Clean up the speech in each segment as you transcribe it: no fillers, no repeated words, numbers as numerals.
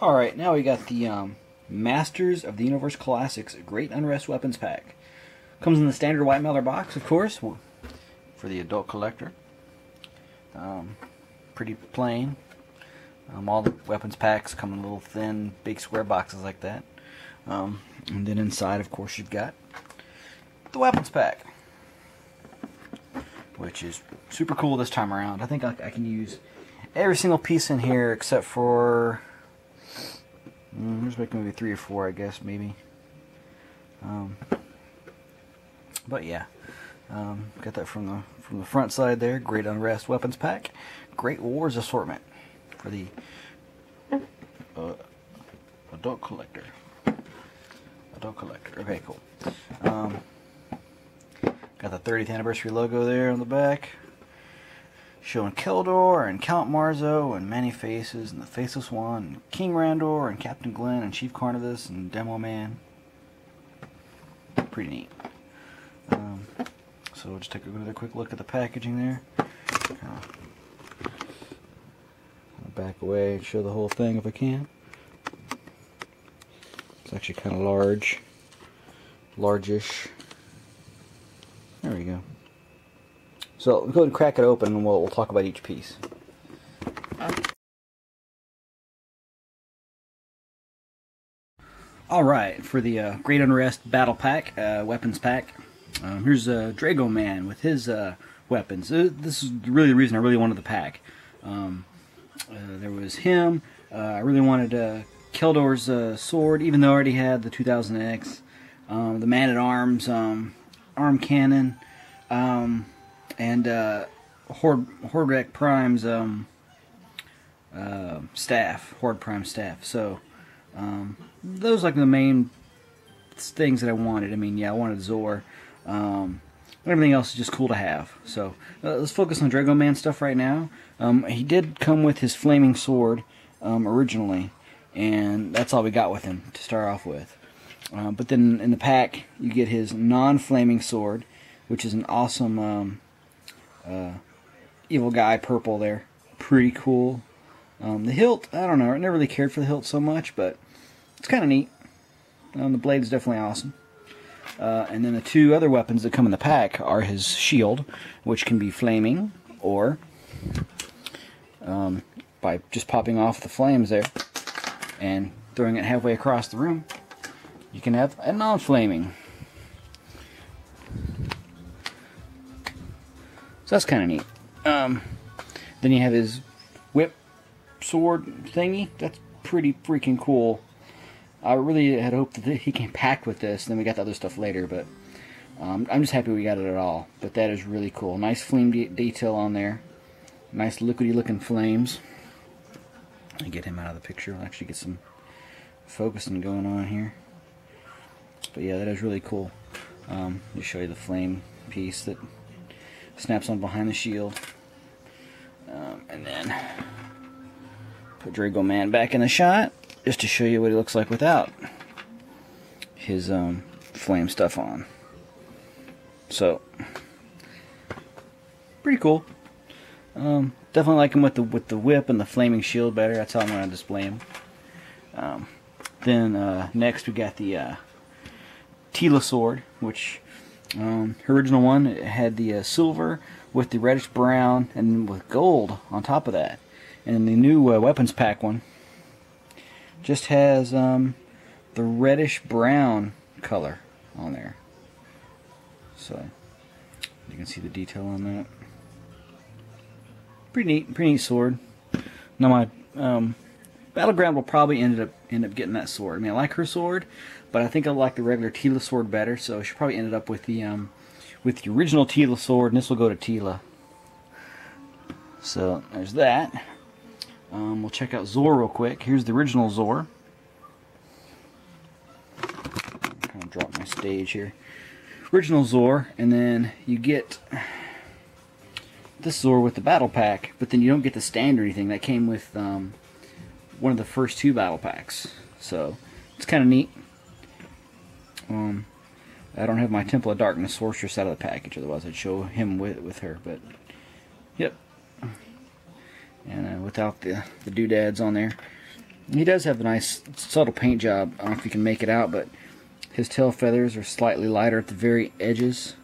Alright, now we got the Masters of the Universe Classics Great Unrest Weapons Pack. Comes in the standard white mailer box, of course, for the adult collector. Pretty plain. All the weapons packs come in little thin, big square boxes like that. And then inside, of course, you've got the weapons pack, which is super cool this time around. I think I can use every single piece in here except for there's like maybe 3 or 4, I guess, maybe. But yeah, got that from the front side there. Great Unrest Weapons Pack, Great Wars Assortment for the adult collector. Okay, cool. Got the 30th anniversary logo there on the back, showing Keldor and Count Marzo and Many Faces and the Faceless One, and King Randor and Captain Glenn and Chief Carnivus and Demo-Man. Pretty neat. So we'll just take another quick look at the packaging there. Back away and show the whole thing if I can. It's actually kind of largish. There we go. So we'll go ahead and crack it open and we'll talk about each piece. Alright, for the Great Unrest Battle Pack, Weapons Pack, here's Drago-Man with his weapons. This is really the reason I really wanted the pack. There was him. I really wanted Keldor's sword, even though I already had the 2000X. The Man-At-Arms arm cannon, and Hordak Prime's staff, Horde Prime staff. So those are like the main things that I wanted. I mean, yeah, I wanted Zoar. Everything else is just cool to have. So let's focus on Drago-Man stuff right now. He did come with his flaming sword originally, and that's all we got with him to start off with. But then in the pack, you get his non-flaming sword, which is an awesome evil guy purple there. Pretty cool. The hilt, I don't know, I never really cared for the hilt so much, but it's kind of neat. The blade's definitely awesome. And then the 2 other weapons that come in the pack are his shield, which can be flaming, or by just popping off the flames there and throwing it halfway across the room, you can have a non-flaming. So that's kind of neat. Then you have his whip sword thingy. That's pretty freaking cool. I really had hoped that he came packed with this, and then we got the other stuff later, but I'm just happy we got it at all. But that is really cool. Nice flame detail on there. Nice liquidy looking flames. I get him out of the picture. I'll actually get some focusing going on here. But yeah, that is really cool. Just show you the flame piece that snaps on behind the shield. And then put Drago-Man back in the shot, just to show you what he looks like without his flame stuff on. So pretty cool. Definitely like him with the whip and the flaming shield better. That's how I'm going to display him. Then next we got the Teela sword, which her original one had the silver with the reddish brown and with gold on top of that. And the new weapons pack one just has the reddish brown color on there. So you can see the detail on that. Pretty neat sword. Now my Battleground will probably end up getting that sword. I mean, I like her sword, but I think I like the regular Teela sword better, so she probably ended up with the original Teela sword, and this will go to Teela. So there's that. We'll check out Zoar real quick. Here's the original Zoar. Kind of drop my stage here. Original Zoar, and then you get this Zoar with the battle pack, but then you don't get the stand or anything. That came with one of the first 2 battle packs, so it's kind of neat. I don't have my Temple of Darkness Sorceress out of the package, otherwise I'd show him with her, but yep. And without the doodads on there. He does have a nice subtle paint job. I don't know if you can make it out, but his tail feathers are slightly lighter at the very edges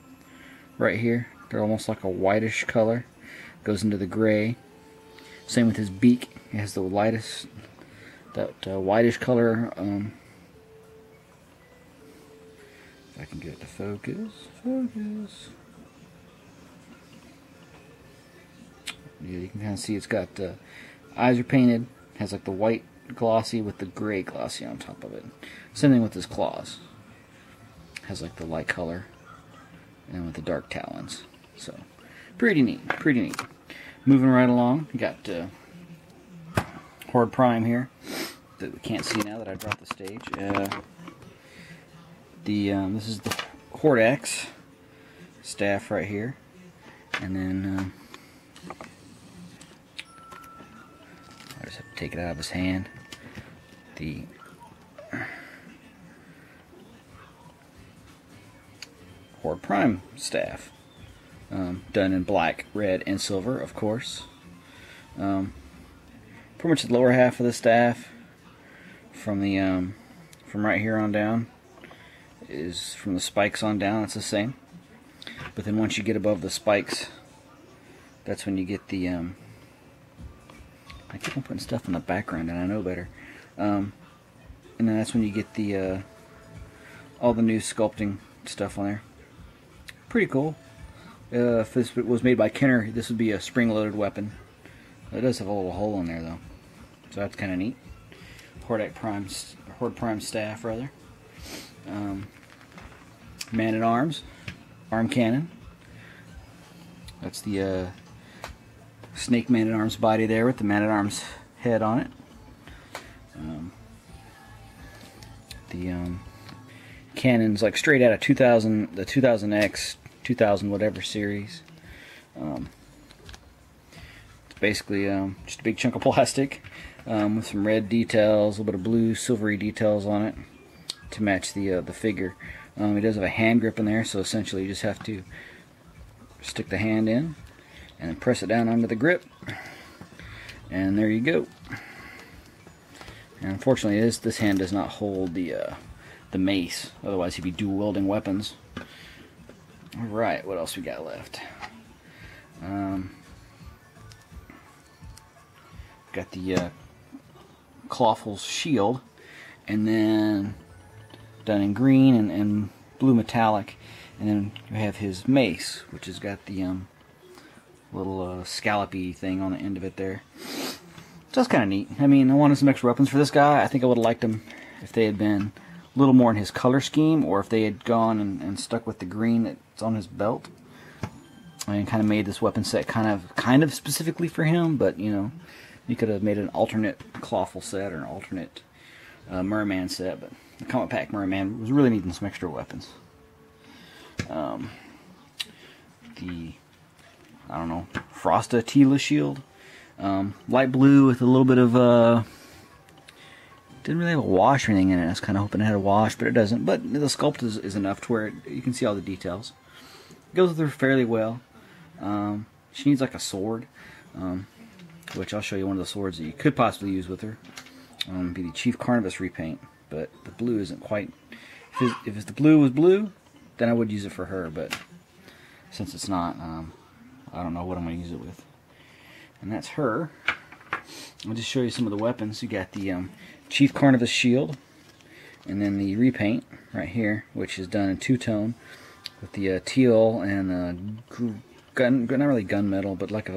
right here. They're almost like a whitish color. Goes into the gray. Same with his beak. It has the lightest, that whitish color. If I can get it to focus. Yeah, you can kind of see it's got eyes are painted. Has like the white glossy with the gray glossy on top of it. Same thing with his claws. Has like the light color and with the dark talons. So pretty neat, pretty neat. Moving right along, we got Horde Prime here that we can't see now that I dropped the stage. This is the Hordak staff right here, and then I just have to take it out of his hand. The Horde Prime staff, done in black, red, and silver, of course. Pretty much the lower half of the staff, from the from right here on down, is from the spikes on down. It's the same, but then once you get above the spikes, that's when you get the I keep on putting stuff in the background, and I know better. And then that's when you get the all the new sculpting stuff on there. Pretty cool. If this was made by Kenner, this would be a spring-loaded weapon. It does have a little hole in there, though, so that's kind of neat. Horde Prime staff, rather. Man-At-Arms, arm cannon. That's the snake Man-At-Arms body there with the Man-At-Arms head on it. The cannon's like straight out of the 2000X, 2000 whatever series. It's basically just a big chunk of plastic with some red details, a little bit of blue, silvery details on it to match the figure. It does have a hand grip in there, so essentially you just have to stick the hand in and then press it down onto the grip, and there you go. And unfortunately, this hand does not hold the mace. Otherwise, he'd be dual wielding weapons. All right, what else we got left? Got the Clawful's shield, and then done in green and blue metallic, and then you have his mace, which has got the little scallopy thing on the end of it there. So that's kind of neat. I mean, I wanted some extra weapons for this guy. I think I would have liked him if they had been a little more in his color scheme, or if they had gone and stuck with the green that's on his belt, and kind of made this weapon set kind of specifically for him. But you know, you could have made an alternate Clawful set or an alternate Merman set. But the Comic Pack Merman was really needing some extra weapons. The I don't know, Frosta Teela shield, light blue with a little bit of didn't really have a wash or anything in it. I was kind of hoping it had a wash, but it doesn't. But the sculpt is enough to where you can see all the details. It goes with her fairly well. She needs like a sword, which I'll show you one of the swords that you could possibly use with her. Be the Chief Carnivus repaint, but the blue isn't quite. If the blue was blue, then I would use it for her. But since it's not, I don't know what I'm going to use it with. And that's her. I'll just show you some of the weapons. You got the Chief Carnivus shield, and then the repaint right here, which is done in two-tone with the teal and not really gunmetal, but like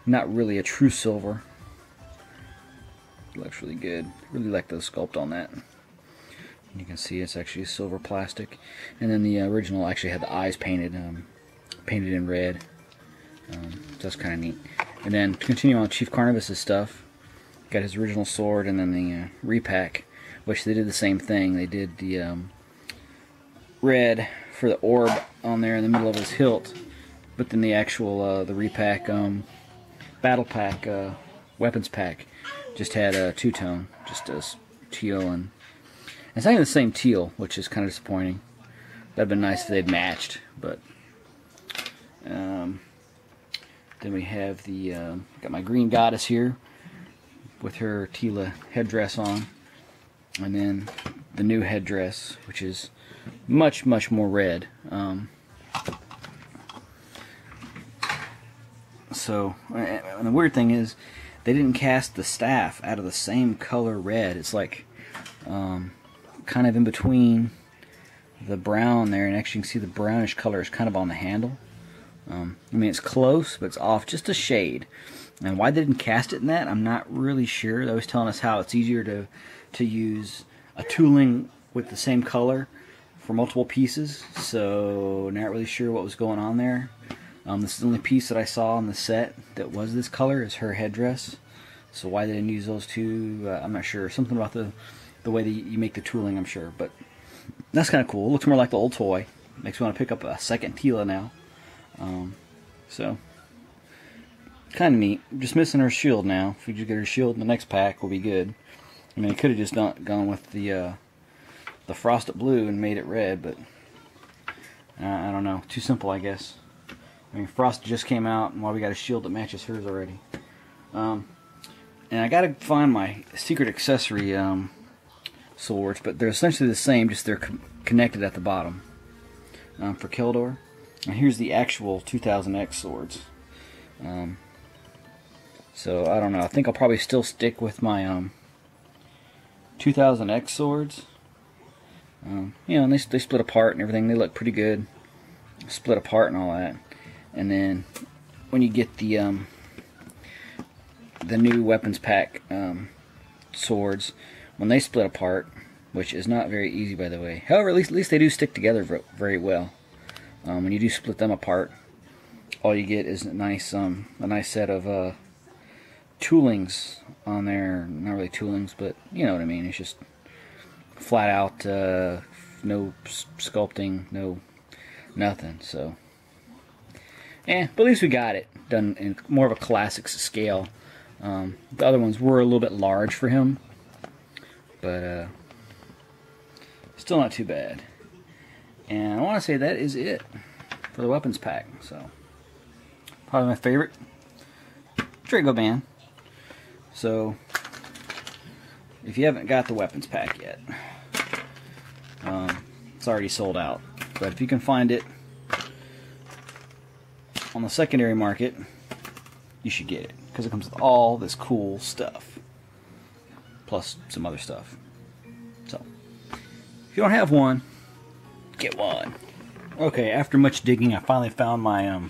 not really a true silver. It looks really good. Really like the sculpt on that. You can see it's actually silver plastic, and then the original actually had the eyes painted in red. So that's kind of neat. And then to continue on Chief Carnivus' stuff, got his original sword, and then the repack, which they did the same thing. They did the red for the orb on there in the middle of his hilt, but then the actual the repack battle pack weapons pack just had a two-tone, just a teal, and it's not even the same teal, which is kind of disappointing. That'd been nice if they'd matched, but then we have the got my green goddess here. with her Teela headdress on, and then the new headdress, which is much more red. So, and the weird thing is, they didn't cast the staff out of the same color red. It's like kind of in between the brown there, and actually you can see the brownish color is kind of on the handle. I mean, it's close, but it's off just a shade. And why they didn't cast it in that, I'm not really sure. They was telling us how it's easier to use a tooling with the same color for multiple pieces, so not really sure what was going on there. This is the only piece that I saw in the set that was this color, is her headdress. So why they didn't use those two, I'm not sure. Something about the way that you make the tooling, I'm sure. But that's kind of cool. It looks more like the old toy. Makes me want to pick up a second Teela now. So, kind of neat. Just missing her shield now. If we just get her shield in the next pack, we'll be good. I mean, I could have just gone with the frosted blue and made it red, but I don't know. Too simple, I guess. I mean, Frost just came out, and we got a shield that matches hers already. And I gotta find my secret accessory swords, but they're essentially the same, just they're connected at the bottom for Keldor. And here's the actual 2000X swords. So I don't know. I think I'll probably still stick with my 2000X swords. You know, and they split apart and everything. They look pretty good, split apart and all that. And then when you get the new weapons pack swords, when they split apart, which is not very easy, by the way. However, at least they do stick together very well. When you do split them apart, all you get is a nice set of toolings on there. Not really toolings, but you know what I mean. It's just flat out, no sculpting, no nothing. So. Yeah, but at least we got it done in more of a classic scale. The other ones were a little bit large for him, but still not too bad. And I want to say that is it for the weapons pack. So probably my favorite, Drago-Man. So if you haven't got the weapons pack yet, it's already sold out. But if you can find it on the secondary market, you should get it, because it comes with all this cool stuff, plus some other stuff. So if you don't have one, get one. Okay, after much digging, I finally found my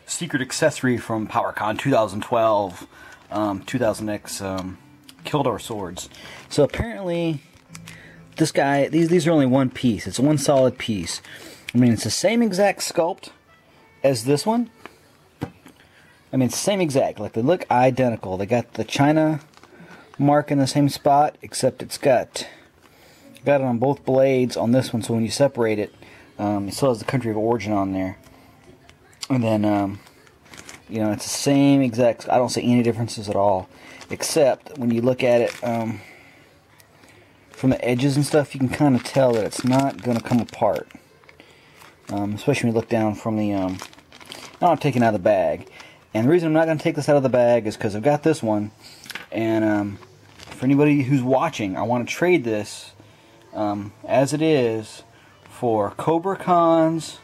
secret accessory from PowerCon 2012, 2000X Keldor swords. So apparently this guy, these are only one piece. It's one solid piece. I mean, it's the same exact sculpt as this one. I mean, it's the same exact. Like, they look identical. They got the China mark in the same spot, except it's got it on both blades on this one, so when you separate it, it still has the country of origin on there. And then, you know, it's the same exact. I don't see any differences at all, except when you look at it from the edges and stuff, you can kind of tell that it's not going to come apart. Especially when you look down from the, I'm taking it out of the bag. And the reason I'm not going to take this out of the bag is because I've got this one. And for anybody who's watching, I want to trade this as it is for Cobra Khan's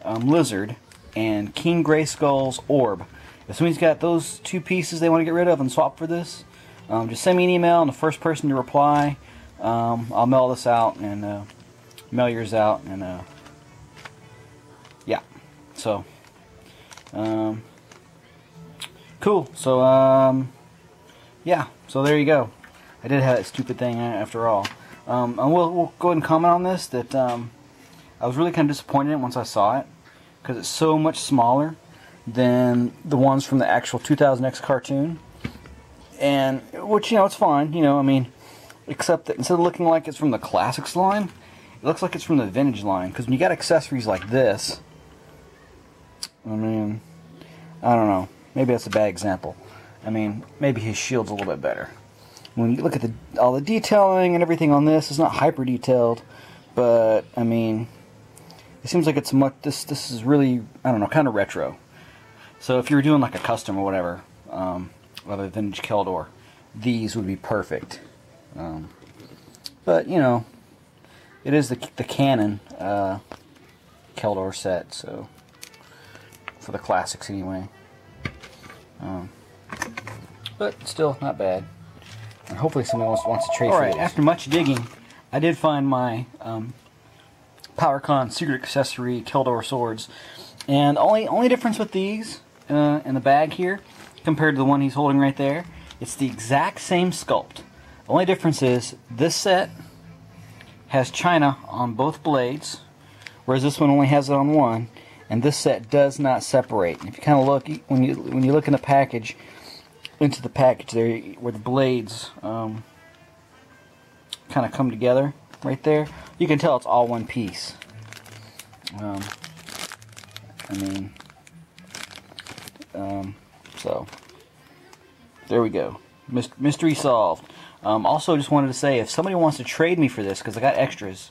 Lizard and King Grayskull's Orb. If somebody's got those two pieces they want to get rid of and swap for this, just send me an email, and the first person to reply, I'll mail this out and mail yours out. And yeah, so cool. So yeah, so there you go. I did have that stupid thing after all. And we'll go ahead and comment on this, that I was really kind of disappointed once I saw it, because it's so much smaller than the ones from the actual 2000X cartoon. And which, you know, it's fine, you know, I mean, except that instead of looking like it's from the Classics line, it looks like it's from the Vintage line. Because when you got accessories like this, I mean, I don't know, maybe that's a bad example. I mean, maybe his shield's a little bit better. When you look at all the detailing and everything on this, it's not hyper detailed, but I mean, it seems like it's much. This is really, I don't know, kind of retro. So if you were doing like a custom or whatever, other than Keldor, these would be perfect. But, you know, it is the canon Keldor set, so for the classics anyway. But still, not bad. And hopefully someone else wants to trade for these. After much digging, I did find my PowerCon Secret Accessory Keldor swords. And only difference with these in the bag here, compared to the one he's holding right there, it's the exact same sculpt. The only difference is this set has China on both blades, whereas this one only has it on one. And this set does not separate. If you kind of look, when you look in the package, into the package there, where the blades kind of come together, right there, you can tell it's all one piece. So there we go. Mystery solved. Also, just wanted to say, if somebody wants to trade me for this, because I got extras,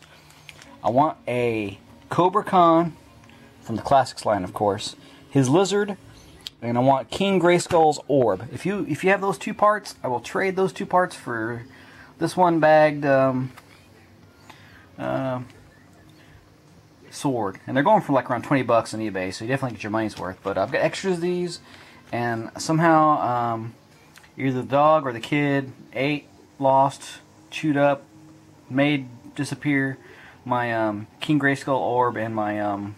I want a Cobra Khan from the Classics line, of course, his lizard, and I want King Grayskull's orb. If you have those two parts, I will trade those two parts for this one bagged sword. And they're going for like around 20 bucks on eBay, so you definitely get your money's worth. But I've got extras of these, and somehow either the dog or the kid ate, lost, chewed up, made disappear my King Grayskull orb and my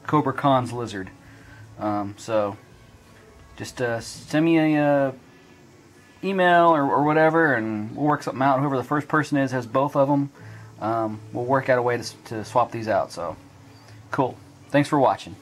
Cobra Khan's lizard. So just send me a email or whatever, and we'll work something out. Whoever the first person is has both of them. We'll work out a way to swap these out. So cool. Thanks for watching.